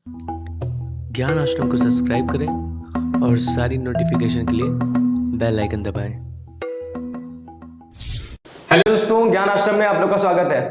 ज्ञान आश्रम को सब्सक्राइब करें और सारी नोटिफिकेशन के लिए बेल आइकन दबाएं। हेलो दोस्तों, ज्ञान आश्रम में आप लोग का स्वागत है।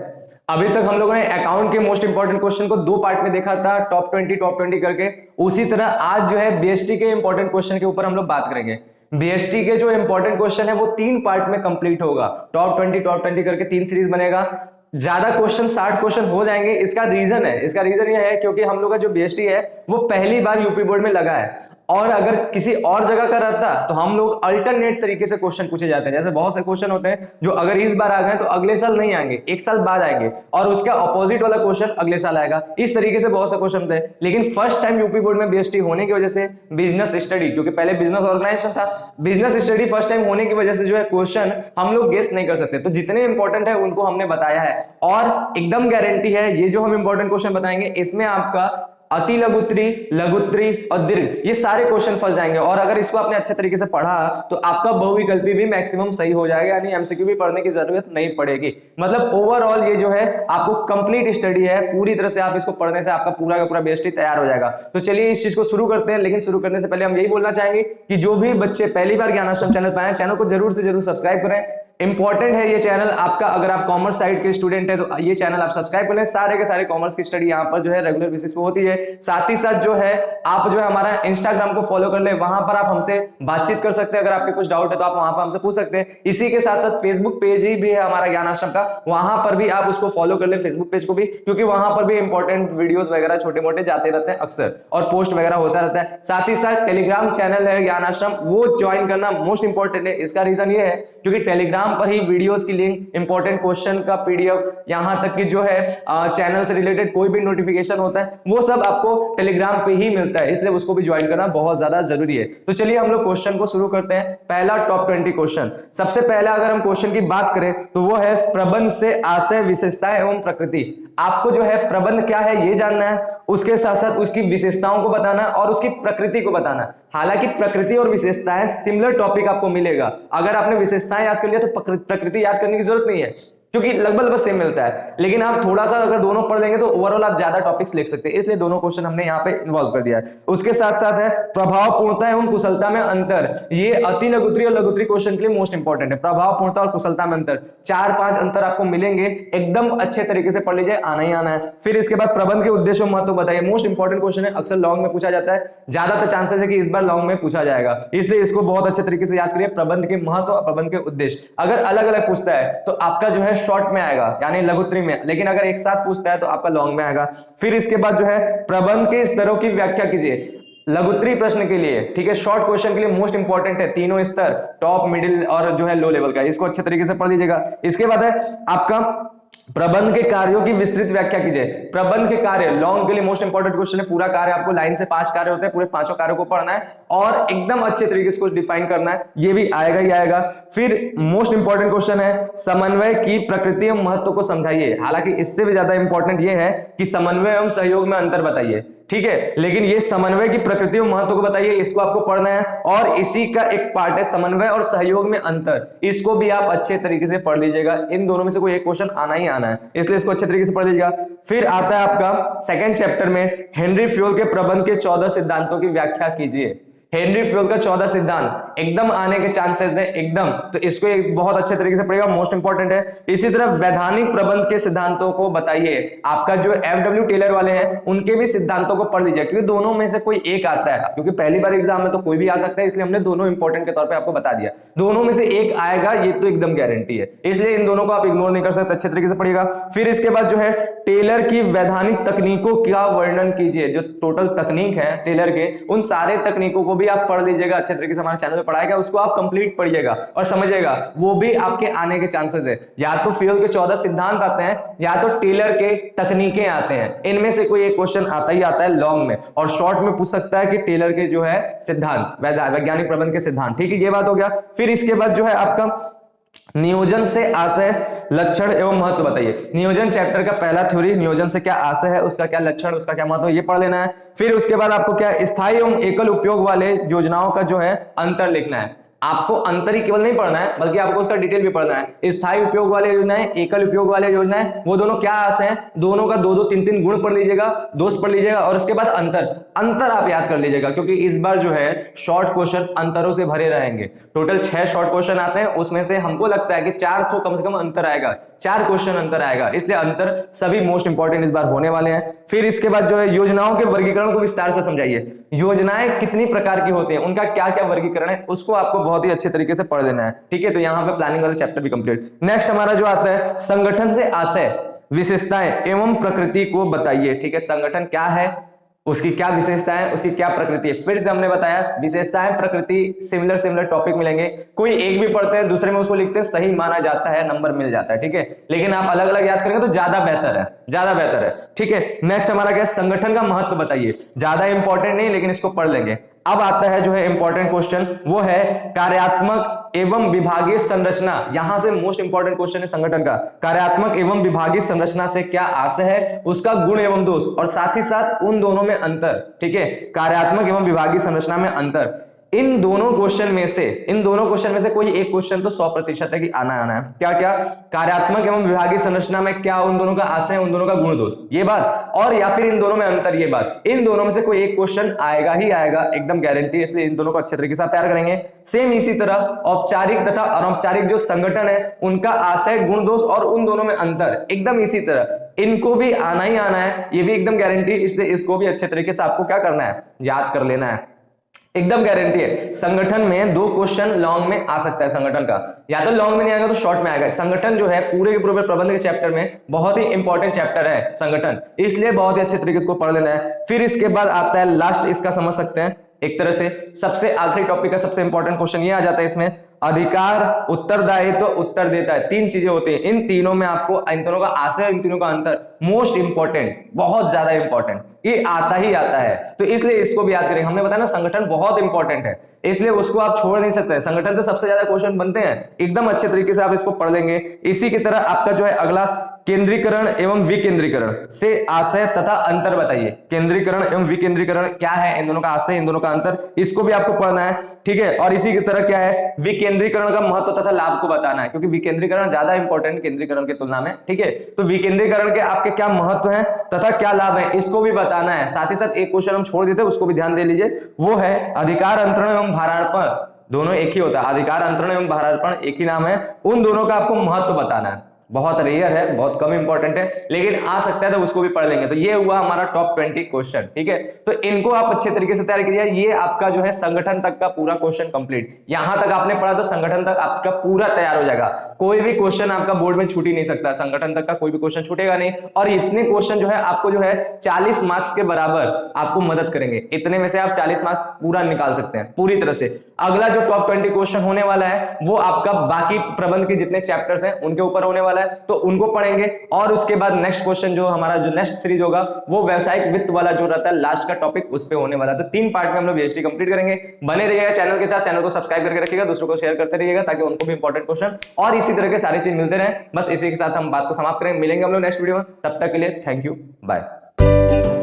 अभी तक हम लोगों ने अकाउंट के मोस्ट इंपॉर्टेंट क्वेश्चन को दो पार्ट में देखा था, टॉप 20 करके। उसी तरह आज जो है बीएसटी के इंपॉर्टेंट क्वेश्चन के ऊपर हम लोग बात करेंगे। बीएसटी के जो इंपॉर्टेंट क्वेश्चन है वो तीन पार्ट में कंप्लीट होगा। टॉप 20 करके तीन सीरीज बनेगा। ज्यादा क्वेश्चन 60 क्वेश्चन हो जाएंगे। इसका रीजन ये है क्योंकि हम लोग का जो बीएसटी है वो पहली बार यूपी बोर्ड में लगा है, और अगर किसी और जगह का रहता तो हम लोग अल्टरनेट तरीके से क्वेश्चन पूछे जाते हैं। जैसे बहुत से क्वेश्चन होते हैं जो अगर इस बार आ गए तो अगले साल नहीं आएंगे, एक साल बाद आएंगे, और उसका ऑपोजिट वाला क्वेश्चन अगले साल आएगा। इस तरीके से बहुत से क्वेश्चन थे। लेकिन फर्स्ट टाइम यूपी बोर्ड में बीएसटी होने की वजह से बिजनेस स्टडी, क्योंकि पहले बिजनेस ऑर्गेनाइजेशन था, बिजनेस स्टडी फर्स्ट टाइम होने की वजह से जो है क्वेश्चन हम लोग गेस नहीं कर सकते। तो जितने इंपॉर्टेंट है उनको हमने बताया है, और एकदम गारंटी है ये जो हम इंपॉर्टेंट क्वेश्चन बताएंगे इसमें आपका अति लघुत्री, लघुत्री और दीर्घ ये सारे क्वेश्चन फंस जाएंगे। और अगर इसको आपने अच्छे तरीके से पढ़ा तो आपका बहुविकल्पी भी मैक्सिमम सही हो जाएगा, यानी एमसीक्यू भी पढ़ने की जरूरत नहीं पड़ेगी। मतलब ओवरऑल ये जो है आपको कंप्लीट स्टडी है, पूरी तरह से आप इसको पढ़ने से आपका पूरा का पूरा बेस्टी तैयार हो जाएगा। तो चलिए इस चीज को शुरू करते हैं। लेकिन शुरू करने से पहले हम यही बोलना चाहेंगे कि जो भी बच्चे पहली बार ज्ञान आश्रम चैनल पर आए, चैनल को जरूर से जरूर सब्सक्राइब करें। इंपॉर्टेंट है ये चैनल आपका। अगर आप कॉमर्स साइड के स्टूडेंट है तो ये चैनल आप सब्सक्राइब कर लें। सारे के सारे कॉमर्स की स्टडी यहाँ पर जो है रेगुलर बेसिस पे होती है। साथ ही साथ जो है आप जो है हमारा इंस्टाग्राम को फॉलो कर ले, वहां पर आप हमसे बातचीत कर सकते हैं। अगर आपके कुछ डाउट है तो आप वहां पर हमसे पूछ सकते हैं। इसी के साथ साथ फेसबुक पेज ही भी है हमारा ज्ञान आश्रम का, वहां पर भी आप उसको फॉलो कर ले, फेसबुक पेज को भी, क्योंकि वहां पर भी इंपॉर्टेंट वीडियोस वगैरह छोटे मोटे जाते रहते हैं अक्सर, और पोस्ट वगैरह होता रहता है। साथ ही साथ टेलीग्राम चैनल है ज्ञान आश्रम, वो ज्वाइन करना मोस्ट इंपॉर्टेंट है। इसका रीजन ये है क्योंकि टेलीग्राम पर ही वीडियोस की लिंक, इंपॉर्टेंट क्वेश्चन का पीडीएफ, यहां तक कि जो है चैनल से रिलेटेड कोई भी नोटिफिकेशन होता है वो सब आपको टेलीग्राम पे ही मिलता है, इसलिए उसको भी ज्वाइन करना बहुत ज्यादा जरूरी है। तो चलिए हम लोग क्वेश्चन को शुरू करते हैं। पहला टॉप 20 क्वेश्चन। सबसे पहला अगर हम क्वेश्चन की बात करें तो वो है प्रबंध से आशय, विशेषताएं एवं प्रकृति। आपको जो है प्रबंध क्या है ये जानना है, उसके साथ साथ उसकी विशेषताओं को बताना और उसकी प्रकृति को बताना। हालांकि प्रकृति और विशेषताएं सिमिलर टॉपिक आपको मिलेगा। अगर आपने विशेषताएं याद कर लिया तो प्रकृति याद करने की जरूरत नहीं है, क्योंकि लगभग बस सेम मिलता है। लेकिन आप थोड़ा सा अगर दोनों पढ़ लेंगे तो ओवरऑल आप ज्यादा टॉपिक्स लिख सकते हैं, इसलिए दोनों क्वेश्चन हमने यहाँ पे इन्वॉल्व कर दिया है। उसके साथ साथ है प्रभावपूर्णता एवं कुशलता में अंतर। ये अति लघुत्री और लघुत्री क्वेश्चन के लिए मोस्ट इंपॉर्टेंट है। प्रभावपूर्णता और कुशलता में अंतर, 4-5 अंतर आपको मिलेंगे, एकदम अच्छे तरीके से पढ़ लीजिए, आना ही आना है। फिर इसके बाद प्रबंध के उद्देश्य और महत्व बताइए। मोस्ट इंपॉर्टेंट क्वेश्चन है, अक्सर लॉन्ग में पूछा जाता है, ज्यादातर चांसेस है कि इस बार लॉन्ग में पूछा जाएगा, इसलिए इसको बहुत अच्छे तरीके से याद करिए। प्रबंध के महत्व और प्रबंध के उद्देश्य अगर अलग अलग पूछता है तो आपका जो है शॉर्ट में आएगा, यानी लघुत्री में, लेकिन अगर एक साथ पूछता है तो आपका लॉन्ग में आएगा। फिर इसके बाद जो है प्रबंध के स्तरों की व्याख्या कीजिए। लघुत्री प्रश्न के लिए, ठीक है, शॉर्ट क्वेश्चन के लिए मोस्ट इंपॉर्टेंट है तीनों स्तर, टॉप, मिडिल और जो है लो लेवल का। इसको अच्छे तरीके से पढ़ लीजिएगा। इसके बाद है आपका प्रबंध के कार्यों की विस्तृत व्याख्या कीजिए। प्रबंध के कार्य लॉन्ग के लिए मोस्ट इंपॉर्टेंट क्वेश्चन है। पूरा कार्य आपको लाइन से 5 कार्य होते हैं, पूरे 5 कार्यों को पढ़ना है और एकदम अच्छे तरीके से डिफाइन करना है, ये भी आएगा ही आएगा। फिर मोस्ट इंपॉर्टेंट क्वेश्चन है समन्वय की प्रकृति एवं महत्व को समझाइए। हालांकि इससे भी ज्यादा इंपॉर्टेंट ये है कि समन्वय एवं सहयोग में अंतर बताइए, ठीक है, लेकिन ये समन्वय की प्रकृति और महत्व को बताइए, इसको आपको पढ़ना है। और इसी का एक पार्ट है समन्वय और सहयोग में अंतर, इसको भी आप अच्छे तरीके से पढ़ लीजिएगा। इन दोनों में से कोई एक क्वेश्चन आना ही आना है, इसलिए इसको अच्छे तरीके से पढ़ लीजिएगा। फिर आता है आपका सेकंड चैप्टर में हेनरी फ्योल के प्रबंध के 14 सिद्धांतों की व्याख्या कीजिए। हेनरी फ्योल का 14 सिद्धांत एकदम आने के चांसेस है, एकदम, तो इसको एक बहुत अच्छे तरीके से पढ़ेगा, मोस्ट इंपॉर्टेंट है। इसी तरह वैधानिक प्रबंध के सिद्धांतों को बताइए। आपका जो एफडब्ल्यू टेलर वाले हैं उनके भी सिद्धांतों को पढ़ लीजिए, क्योंकि दोनों में से कोई एक आता है, क्योंकि पहली बार एग्जाम में तो कोई भी आ सकता है, इसलिए हमने दोनों इंपॉर्टेंट के तौर पर आपको बता दिया। दोनों में से एक आएगा, ये तो एकदम गारंटी है, इसलिए इन दोनों को आप इग्नोर नहीं कर सकते, अच्छे तरीके से पढ़िएगा। फिर इसके बाद जो है टेलर की वैधानिक तकनीकों का वर्णन कीजिए। जो टोटल तकनीक है टेलर के, उन सारे तकनीकों को भी आप पढ़ लीजिएगा, अच्छे तरीके से हमारे चैनल पे पढ़ाया गया, उसको आप कंप्लीट पढ़िएगा और समझिएगा, वो भी आपके आने के चांसेस है। या तो फ्योल के 14 सिद्धांत आते हैं या तो टेलर के तकनीकें आते हैं, इनमें से कोई एक क्वेश्चन आता ही आता है लॉन्ग में, और शॉर्ट में पूछ सकता है कि टेलर के जो है सिद्धांत, वैज्ञानिक प्रबंध के सिद्धांत, ठीक है, ये बात हो गया। फिर इसके बाद जो है आपका नियोजन से आशय, लक्षण एवं महत्व बताइए। नियोजन चैप्टर का पहला थ्योरी, नियोजन से क्या आशय है, उसका क्या लक्षण, उसका क्या महत्व, ये पढ़ लेना है। फिर उसके बाद आपको क्या स्थायी एवं एकल उपयोग वाले योजनाओं का जो है अंतर लिखना है। आपको अंतर ही केवल नहीं पढ़ना है बल्कि आपको उसका डिटेल भी पढ़ना है। स्थायी उपयोग वाले योजनाएं, एकल उपयोग वाले योजनाएं, वो दोनों क्या आशय हैं, दोनों का 2-2 3-3 गुण पढ़ लीजिएगा, दोष पढ़ लीजिएगा और उसके बाद अंतर आप याद कर लीजिएगा, क्योंकि इस बार जो है शॉर्ट क्वेश्चन अंतरों से भरे रहेंगे। टोटल 6 शॉर्ट क्वेश्चन आते हैं, उसमें से हमको लगता है कि 4 तो कम से कम अंतर आएगा, 4 क्वेश्चन अंतर आएगा, इसलिए अंतर सभी मोस्ट इंपॉर्टेंट इस बार होने वाले हैं। फिर इसके बाद जो है योजनाओं के वर्गीकरण को विस्तार से समझाइए। योजनाएं कितनी प्रकार की होती हैं, उनका क्या क्या वर्गीकरण है, उसको आपको बहुत ही अच्छे तरीके से पढ़ लेना है। ठीक है, तो यहाँ पे प्लानिंग वाला चैप्टर भी कंप्लीट। नेक्स्ट हमारा जो आता है संगठन से आशय, विशेषताएं एवं प्रकृति को बताइए। ठीक है, संगठन क्या है, उसकी क्या विशेषता है, उसकी क्या प्रकृति है। फिर से हमने बताया विशेषताएं प्रकृति सिमिलर टॉपिक मिलेंगे, कोई एक भी पढ़ते हैं दूसरे में उसको लिखते हैं, सही माना जाता है, नंबर मिल जाता है। ठीक है, लेकिन आप अलग अलग याद करेंगे तो ज्यादा बेहतर है। ठीक है, नेक्स्ट हमारा क्या है, संगठन का महत्व बताइए। ज्यादा इंपॉर्टेंट नहीं लेकिन इसको पढ़ लेंगे। अब आता है जो है इंपॉर्टेंट क्वेश्चन, वो है कार्यात्मक एवं विभागीय संरचना। यहां से मोस्ट इंपॉर्टेंट क्वेश्चन है संगठन का। कार्यात्मक एवं विभागीय संरचना से क्या आशय है, उसका गुण एवं दोष और साथ ही साथ उन दोनों में अंतर। ठीक है, कार्यात्मक एवं विभागीय संरचना में अंतर। इन दोनों क्वेश्चन में से कोई एक क्वेश्चन तो 100% है कि आना है। क्या क्या, कार्यात्मक एवं विभागीय संरचना में क्या उन दोनों का आशय है, उन दोनों का गुण दोष, ये बात, और या फिर इन दोनों में अंतर, ये बात। इन दोनों में से कोई एक क्वेश्चन आएगा ही आएगा, एकदम गारंटी। इसलिए इन दोनों को अच्छे तरीके से तैयार करेंगे। सेम इसी तरह औपचारिक तथा अनौपचारिक जो संगठन है उनका आशय, गुण दोष और उन दोनों में अंतर, एकदम इसी तरह इनको भी आना ही आना है, ये भी एकदम गारंटी। इसलिए इसको भी अच्छे तरीके से आपको क्या करना है, याद कर लेना है, एकदम गारंटी है। संगठन में 2 क्वेश्चन लॉन्ग में आ सकता है संगठन का, या तो लॉन्ग में नहीं आएगा तो शॉर्ट में आएगा। संगठन जो है पूरे के पूरे प्रबंध के चैप्टर में बहुत ही इंपॉर्टेंट चैप्टर है संगठन, इसलिए बहुत ही अच्छे तरीके से इसको पढ़ लेना है। फिर इसके बाद आता है लास्ट, इसका समझ सकते हैं एक तरह से सबसे आखिरी टॉपिक का सबसे इंपॉर्टेंट क्वेश्चन ये आ जाता है इसमें, अधिकार, उत्तरदायित्व, उत्तर देता है। 3 चीजें होती हैं, इन तीनों में आपको इन तीनों का आशय, इन तीनों का अंतर, मोस्ट इंपॉर्टेंट, बहुत ज्यादा इंपॉर्टेंट, ये आता ही आता है। तो इसलिए इसको भी याद करेंगे। हमने बताया ना संगठन बहुत इंपॉर्टेंट है, इसलिए उसको आप छोड़ नहीं सकते। संगठन से सबसे ज्यादा क्वेश्चन बनते हैं, एकदम अच्छे तरीके से आप इसको पढ़ लेंगे। इसी की तरह आपका जो है अगला, केंद्रीकरण एवं विकेंद्रीकरण से आशय तथा अंतर बताइए। केंद्रीकरण एवं विकेंद्रीकरण क्या है, इन दोनों का आशय, इन दोनों का अंतर, इसको भी आपको पढ़ना है। ठीक है, और इसी की तरह क्या है, विकेंद्रीकरण का महत्व तथा लाभ को बताना है, क्योंकि विकेंद्रीकरण ज्यादा इंपॉर्टेंट केंद्रीकरण की तुलना में। ठीक है, तो विकेंद्रीकरण के आपके क्या महत्व है तथा क्या लाभ है, इसको भी बताना है। साथ ही साथ एक क्वेश्चन हम छोड़ देते हैं, उसको भी ध्यान दे लीजिए, वो है अधिकार अंतरण एवं भारार्पण, दोनों एक ही होता है। अधिकार अंतरण एवं भारार्पण एक ही नाम है, उन दोनों का आपको महत्व बताना है। बहुत रेयर है, बहुत कम इंपॉर्टेंट है, लेकिन आ सकता है तो उसको भी पढ़ लेंगे। तो ये हुआ हमारा टॉप 20 क्वेश्चन। ठीक है, तो इनको आप अच्छे तरीके से तैयार करिए। ये आपका जो है संगठन तक का पूरा क्वेश्चन कंप्लीट, यहां तक आपने पढ़ा तो संगठन तक आपका पूरा तैयार हो जाएगा। कोई भी क्वेश्चन आपका बोर्ड में छूट ही नहीं सकता, संगठन तक का कोई भी क्वेश्चन छूटेगा नहीं। और इतने क्वेश्चन जो है आपको जो है 40 मार्क्स के बराबर आपको मदद करेंगे। इतने में से आप 40 मार्क्स पूरा निकाल सकते हैं पूरी तरह से। अगला जो टॉप 20 क्वेश्चन होने वाला है वो आपका बाकी प्रबंध के जितने चैप्टर्स हैं उनके ऊपर होने वाला है, तो उनको पढ़ेंगे। और उसके बाद नेक्स्ट क्वेश्चन जो हमारा जो नेक्स्ट सीरीज होगा वो व्यवसायिक वित्त वाला जो रहता है लास्ट का टॉपिक, उस पे होने वाला है। तो 3 पार्ट में हम लोग बीएसटी कंप्लीट करेंगे। बने रहिएगा चैनल के साथ, चैनल को सब्सक्राइब करके रखिएगा, दूसरों को शेयर करते रहिएगा ताकि उनको भी इंपॉर्टेंट क्वेश्चन और इसी तरह के सारी चीज मिलते रहे। बस इसी के साथ हम बात को समाप्त करेंगे, मिलेंगे हम लोग नेक्स्ट वीडियो में। तब तक के लिए थैंक यू, बाय।